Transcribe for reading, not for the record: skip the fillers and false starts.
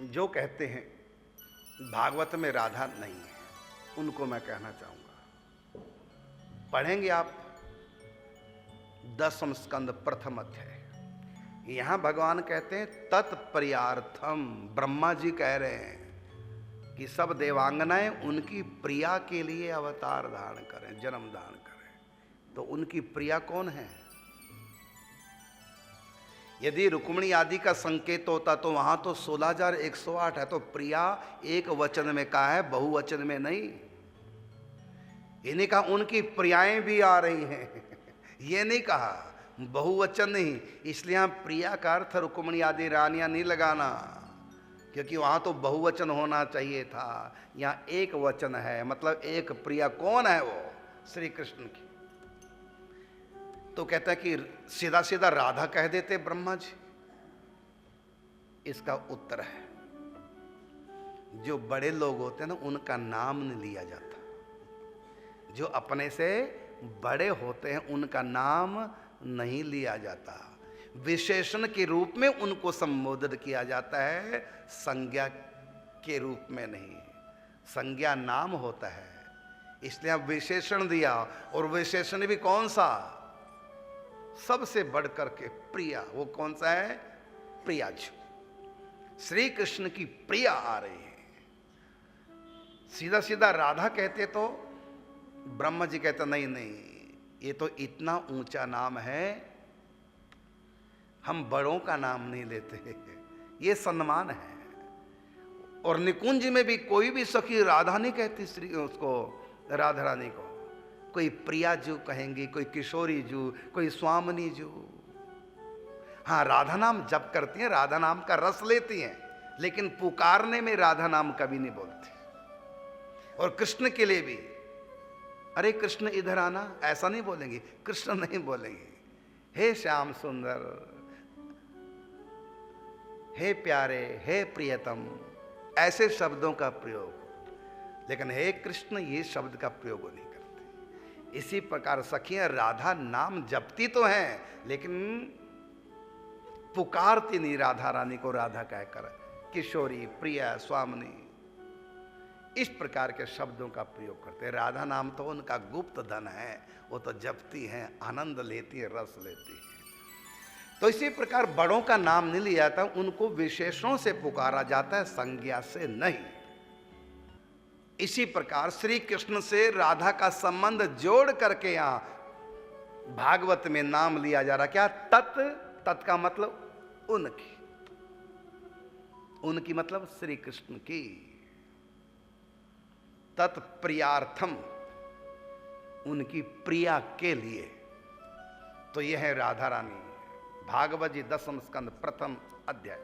जो कहते हैं भागवत में राधा नहीं है, उनको मैं कहना चाहूंगा, पढ़ेंगे आप 10वें स्कंद प्रथम अध्याय। यहां भगवान कहते हैं तत्प्रियार्थम। ब्रह्मा जी कह रहे हैं कि सब देवांगनाएं उनकी प्रिया के लिए अवतार धारण करें, जन्म धारण करें। तो उनकी प्रिया कौन है? यदि रुक्मिणी आदि का संकेत होता तो वहां तो 16,108 है, तो प्रिया एक वचन में कहा है, बहुवचन में नहीं। इन्हें कहा उनकी प्रियाएं भी आ रही हैं ये नहीं कहा, बहुवचन नहीं। इसलिए हम प्रिया का अर्थ रुक्मिणी आदि रानियां नहीं लगाना, क्योंकि वहां तो बहुवचन होना चाहिए था। यहां एक वचन है, मतलब एक प्रिया। कौन है वो? श्री कृष्ण की। तो कहता है कि सीधा सीधा राधा कह देते ब्रह्मा जी। इसका उत्तर है, जो बड़े लोग होते हैं ना, उनका नाम नहीं लिया जाता। जो अपने से बड़े होते हैं उनका नाम नहीं लिया जाता। विशेषण के रूप में उनको संबोधित किया जाता है, संज्ञा के रूप में नहीं। संज्ञा नाम होता है, इसलिए अब विशेषण दिया। और विशेषण भी कौन सा? सबसे बढ़कर के प्रिया। वो कौन सा है? प्रिया जी। श्री कृष्ण की प्रिया आ रही है। सीधा सीधा राधा कहते तो ब्रह्मा जी कहते नहीं नहीं, ये तो इतना ऊंचा नाम है, हम बड़ों का नाम नहीं लेते, ये सम्मान है। और निकुंज में भी कोई भी सखी राधा नहीं कहती श्री उसको, राधा रानी को। कोई प्रिया जू कहेंगी, कोई किशोरी जू, कोई स्वामिनी जू। हाँ, राधा नाम जप करती हैं, राधा नाम का रस लेती हैं, लेकिन पुकारने में राधा नाम कभी नहीं बोलती। और कृष्ण के लिए भी, अरे कृष्ण इधर आना, ऐसा नहीं बोलेंगे, कृष्ण नहीं बोलेंगे। हे श्याम सुंदर, हे प्यारे, हे प्रियतम, ऐसे शब्दों का प्रयोग। लेकिन हे कृष्ण, ये शब्द का प्रयोग नहीं करते। इसी प्रकार सखियां राधा नाम जपती तो हैं, लेकिन पुकारती नहीं राधा रानी को राधा कहकर। किशोरी, प्रिया, स्वामिनी, इस प्रकार के शब्दों का प्रयोग करते हैं। राधा नाम तो उनका गुप्त धन है, वो तो जपती हैं, आनंद लेती है, रस लेती है। तो इसी प्रकार बड़ों का नाम नहीं लिया जाता, उनको विशेषणों से पुकारा जाता है, संज्ञा से नहीं। इसी प्रकार श्री कृष्ण से राधा का संबंध जोड़ करके यहां भागवत में नाम लिया जा रहा। क्या? तत्। तत् का मतलब उनकी, उनकी मतलब श्री कृष्ण की। तत्प्रियार्थम, उनकी प्रिया के लिए। तो यह है राधा रानी। भागवत जी 10वें स्कंद प्रथम अध्याय।